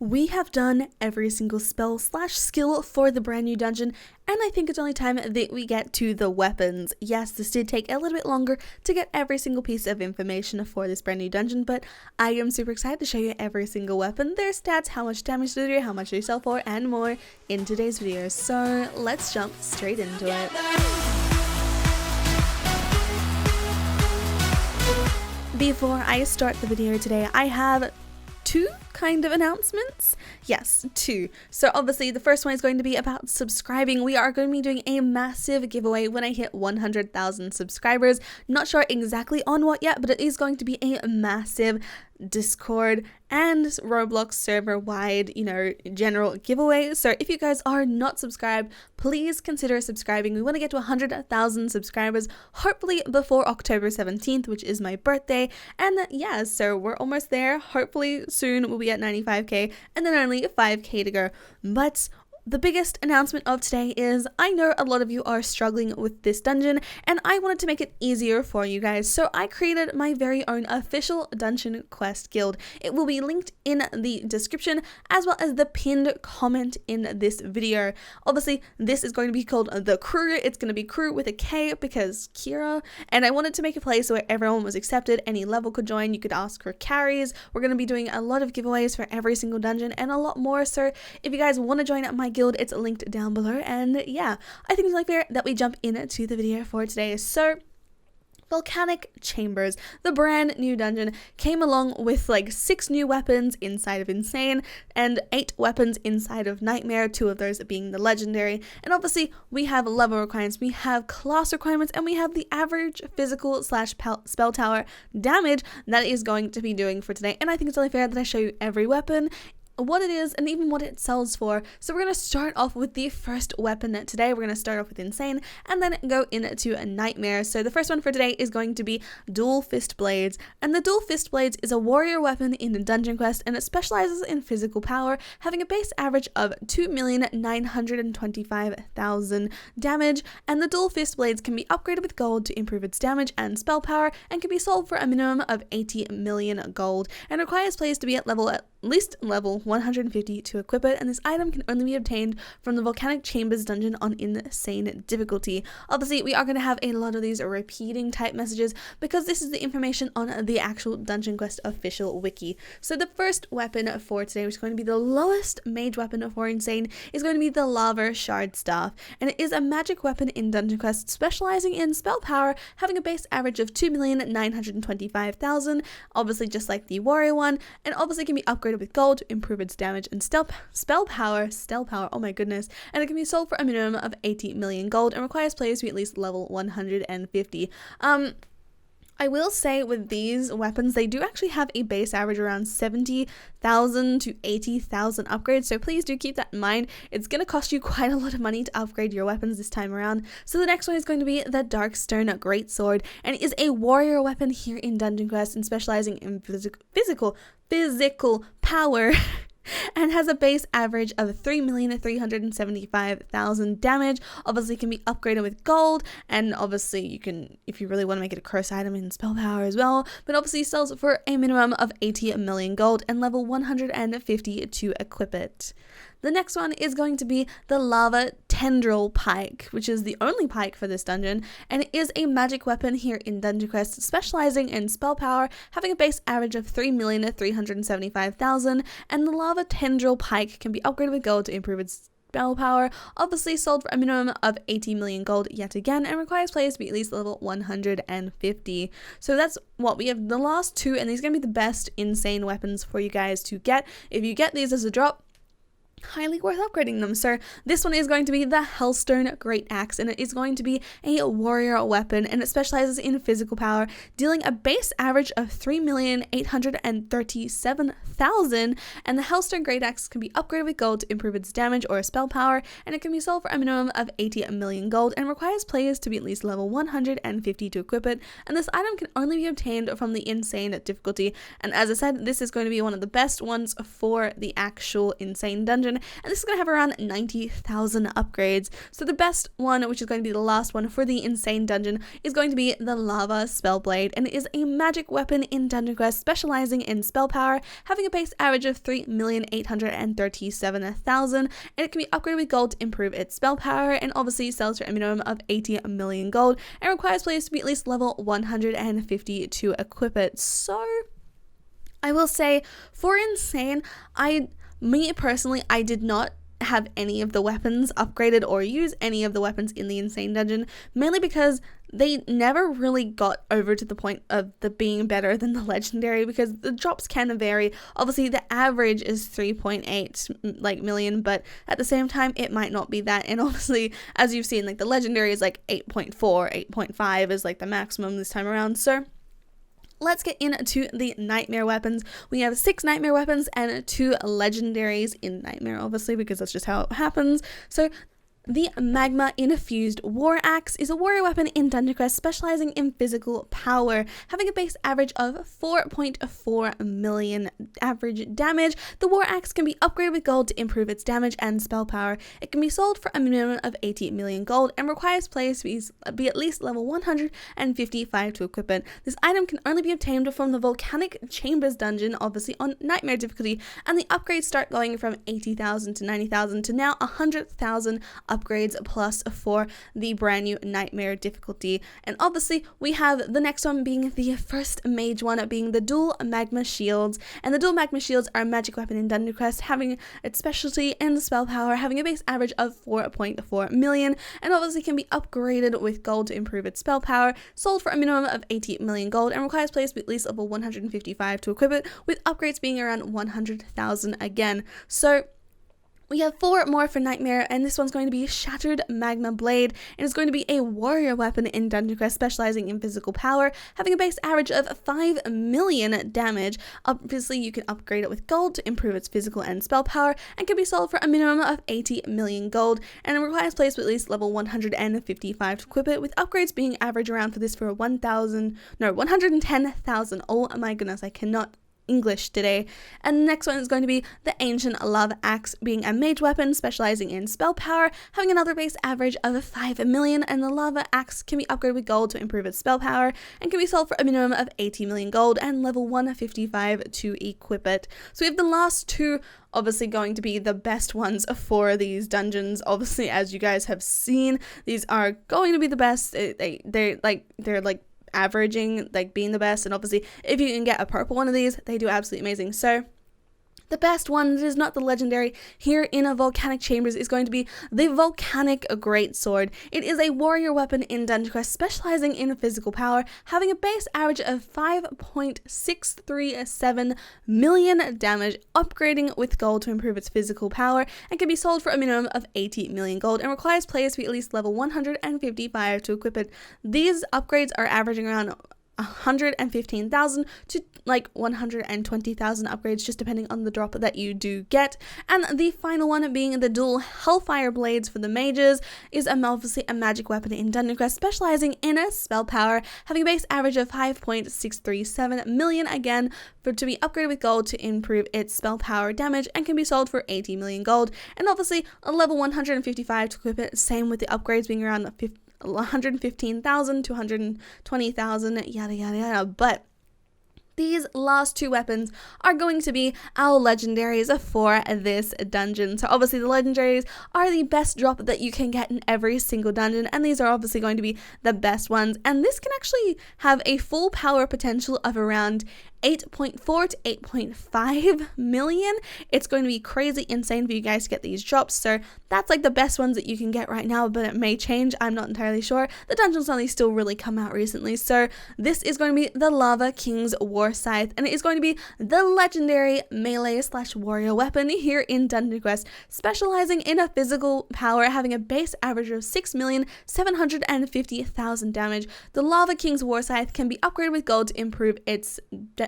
We have done every single spell / skill for the brand new dungeon, and I think it's only time that we get to the weapons. Yes, this did take a little bit longer to get every single piece of information for this brand new dungeon, but I am super excited to show you every single weapon, their stats, how much damage they do, how much they sell for, and more in today's video. So let's jump straight into it. Before I start the video today, I have two kind of announcements. Yes, two. So obviously the first one is going to be about subscribing. We are going to be doing a massive giveaway when I hit 100,000 subscribers. Not sure exactly on what yet, but it is going to be a massive Discord and Roblox server wide, general giveaway. So if you guys are not subscribed, please consider subscribing. We want to get to 100,000 subscribers, hopefully before October 17th, which is my birthday. And yeah, so we're almost there. Hopefully soon we'll be at 95k and then only 5k to go. But the biggest announcement of today is I know a lot of you are struggling with this dungeon and I wanted to make it easier for you guys. So I created my very own official Dungeon Quest guild. It will be linked in the description as well as the pinned comment in this video. Obviously, this is going to be called the crew. It's going to be crew with a K because Kira. And I wanted to make a place where everyone was accepted. Any level could join. You could ask for carries. We're going to be doing a lot of giveaways for every single dungeon and a lot more. So if you guys want to join my guild, it's linked down below. And yeah, I think it's only fair that we jump into the video for today. So Volcanic Chambers, the brand new dungeon, came along with like 6 new weapons inside of Insane and 8 weapons inside of Nightmare, 2 of those being the legendary. And obviously we have level requirements, we have class requirements, and we have the average physical / spell tower damage that is going to be doing for today. And I think it's only fair that I show you every weapon, what it is, and even what it sells for. So we're going to start off with the first weapon today. We're going to start off with Insane and then go into a Nightmare. So the first one for today is going to be Dual Fist Blades, and the Dual Fist Blades is a warrior weapon in the Dungeon Quest, and it specializes in physical power, having a base average of 2,925,000 damage, and the Dual Fist Blades can be upgraded with gold to improve its damage and spell power, and can be sold for a minimum of 80 million gold, and requires players to be at least level 150 to equip it, and this item can only be obtained from the Volcanic Chambers dungeon on Insane difficulty. Obviously, we are going to have a lot of these repeating type messages because this is the information on the actual Dungeon Quest official wiki. So the first weapon for today, which is going to be the lowest mage weapon for Insane, is going to be the Lava Shard Staff, and it is a magic weapon in Dungeon Quest specializing in spell power, having a base average of 2,925,000, obviously just like the warrior one, and obviously can be upgraded with gold to improve its damage and spell power, oh my goodness, and it can be sold for a minimum of 80 million gold and requires players to be at least level 150. I will say with these weapons, they do actually have a base average around 70,000 to 80,000 upgrades, so please do keep that in mind. It's going to cost you quite a lot of money to upgrade your weapons this time around. So the next one is going to be the Darkstone Greatsword, and it is a warrior weapon here in Dungeon Quest and specializing in physical power and has a base average of 3,375,000 damage. Obviously can be upgraded with gold, and obviously you can, if you really want to make it a curse item, in spell power as well, but obviously sells for a minimum of 80 million gold and level 150 to equip it. The next one is going to be the Lava Tendril Pike, which is the only pike for this dungeon, and it is a magic weapon here in Dungeon Quest, specializing in spell power, having a base average of 3,375,000, and the Lava Tendril Pike can be upgraded with gold to improve its spell power, obviously sold for a minimum of 80 million gold yet again, and requires players to be at least level 150. So that's what we have, the last two, and these are going to be the best Insane weapons for you guys to get. If you get these as a drop, highly worth upgrading them. So this one is going to be the Hellstone Great Axe, and it is going to be a warrior weapon, and it specializes in physical power, dealing a base average of 3,837,000, and the Hellstone Great Axe can be upgraded with gold to improve its damage or spell power, and it can be sold for a minimum of 80 million gold and requires players to be at least level 150 to equip it, and this item can only be obtained from the Insane difficulty. And as I said, this is going to be one of the best ones for the actual Insane dungeon, dungeon, and this is going to have around 90,000 upgrades. So the best one, which is going to be the last one for the insane dungeon, is going to be the Lava Spellblade, and it is a magic weapon in Dungeon Quest specializing in spell power, having a base average of 3,837,000, and it can be upgraded with gold to improve its spell power, and obviously sells for a minimum of 80 million gold, and requires players to be at least level 150 to equip it. So I will say, for insane, me personally, I did not have any of the weapons upgraded or use any of the weapons in the insane dungeon, mainly because they never really got over to the point of the being better than the legendary, because the drops can vary. Obviously the average is 3.8 million, but at the same time it might not be that, and obviously as you've seen, like the legendary is like 8.4, 8.5 is like the maximum this time around. So let's get into the nightmare weapons. We have 6 nightmare weapons and 2 legendaries in nightmare, obviously, because that's just how it happens. So the Magma Infused War Axe is a warrior weapon in Dungeon Quest specializing in physical power, having a base average of 4.4 million average damage. The War Axe can be upgraded with gold to improve its damage and spell power. It can be sold for a minimum of 80 million gold and requires players to be at least level 155 to equip it. This item can only be obtained from the Volcanic Chambers dungeon, obviously on nightmare difficulty, and the upgrades start going from 80,000 to 90,000 to now 100,000 upgrades plus for the brand new nightmare difficulty. And obviously we have the next one being the first mage one, being the dual magma shields, and the dual magma shields are a magic weapon in Dungeon Quest, having its specialty in spell power, having a base average of 4.4 million, and obviously can be upgraded with gold to improve its spell power, sold for a minimum of 80 million gold, and requires players to be at least level 155 to equip it, with upgrades being around 100,000 again. So we have 4 more for Nightmare, and this one's going to be Shattered Magma Blade, and it's going to be a warrior weapon in Dungeon Quest specializing in physical power, having a base average of 5 million damage. Obviously, you can upgrade it with gold to improve its physical and spell power, and can be sold for a minimum of 80 million gold, and it requires players to at least level 155 to equip it, with upgrades being average around for this for 110,000. Oh my goodness, I cannot English today. And the next one is going to be the Ancient Lava Axe, being a mage weapon specializing in spell power, having another base average of 5 million, and the Lava Axe can be upgraded with gold to improve its spell power, and can be sold for a minimum of 80 million gold and level 155 to equip it. So we have the last 2 obviously going to be the best ones for these dungeons. Obviously, as you guys have seen, these are going to be the best. They're like averaging, like being the best, and obviously if you can get a purple one of these, they do absolutely amazing. So the best one that is not the legendary here in a Volcanic Chambers is going to be the Volcanic Greatsword. It is a warrior weapon in Dungeon Quest specializing in physical power, having a base average of 5.637 million damage, upgrading with gold to improve its physical power, and can be sold for a minimum of 80 million gold, and requires players to be at least level 155 to equip it. These upgrades are averaging around 115,000 to like 120,000 upgrades, just depending on the drop that you do get. And the final one being the dual Hellfire Blades for the mages is obviously a magic weapon in Dungeon Quest specializing in a spell power, having a base average of 5.637 million, again to be upgraded with gold to improve its spell power damage, and can be sold for 80 million gold, and obviously a level 155 to equip it, same with the upgrades being around 115,000 to 120,000, yada yada yada. But these last 2 weapons are going to be our legendaries for this dungeon. So obviously the legendaries are the best drop that you can get in every single dungeon, and these are obviously going to be the best ones, and this can actually have a full power potential of around 8.4 to 8.5 million. It's going to be crazy insane for you guys to get these drops. So that's like the best ones that you can get right now, but it may change. I'm not entirely sure. The dungeons only still really come out recently. So this is going to be the Lava King's War Scythe, and it is going to be the legendary melee / warrior weapon here in Dungeon Quest, specializing in a physical power, having a base average of 6,750,000 damage. The Lava King's War Scythe can be upgraded with gold to improve its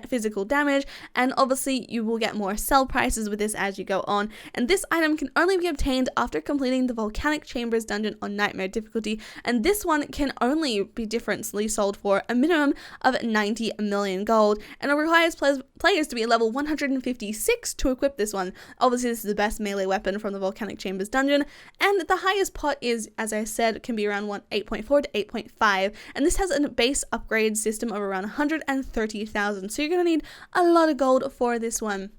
physical damage, and obviously you will get more sell prices with this as you go on. And this item can only be obtained after completing the Volcanic Chambers dungeon on nightmare difficulty, and this one can only be differently sold for a minimum of 90 million gold, and it requires players to be level 156 to equip this one. Obviously, this is the best melee weapon from the Volcanic Chambers dungeon, and the highest pot is, as I said, can be around 8.4 to 8.5, and this has a base upgrade system of around 130,000, so you're going to need a lot of gold for this one.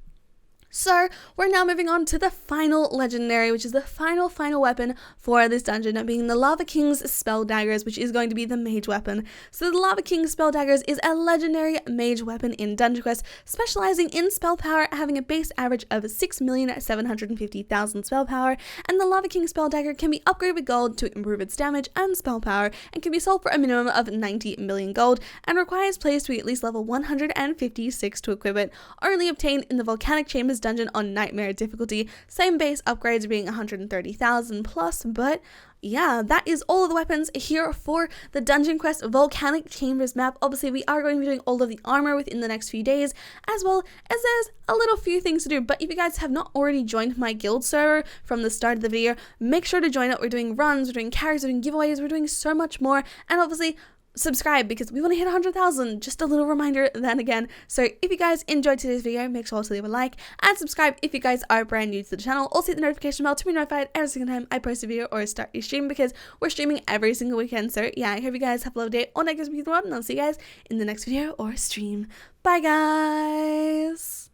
So we're now moving on to the final legendary, which is the final weapon for this dungeon, being the Lava King's Spell Daggers, which is going to be the mage weapon. So the Lava King's Spell Daggers is a legendary mage weapon in Dungeon Quest, specializing in spell power, having a base average of 6,750,000 spell power, and the Lava King Spell Dagger can be upgraded with gold to improve its damage and spell power, and can be sold for a minimum of 90 million gold, and requires players to be at least level 156 to equip it, only obtained in the Volcanic Chambers dungeon on Nightmare difficulty, same base upgrades being 130,000 plus, but yeah, that is all of the weapons here for the Dungeon Quest Volcanic Chambers map. Obviously, we are going to be doing all of the armor within the next few days, as well as there's a little few things to do, but if you guys have not already joined my guild server from the start of the video, make sure to join it. We're doing runs, we're doing carries, we're doing giveaways, we're doing so much more, and obviously subscribe because we want to hit 100,000. Just a little reminder then again. So if you guys enjoyed today's video, make sure to leave a like and subscribe if you guys are brand new to the channel. Also hit the notification bell to be notified every single time I post a video or start a stream, because we're streaming every single weekend. So yeah, I hope you guys have a lovely day or night, and I'll see you guys in the next video or stream. Bye guys.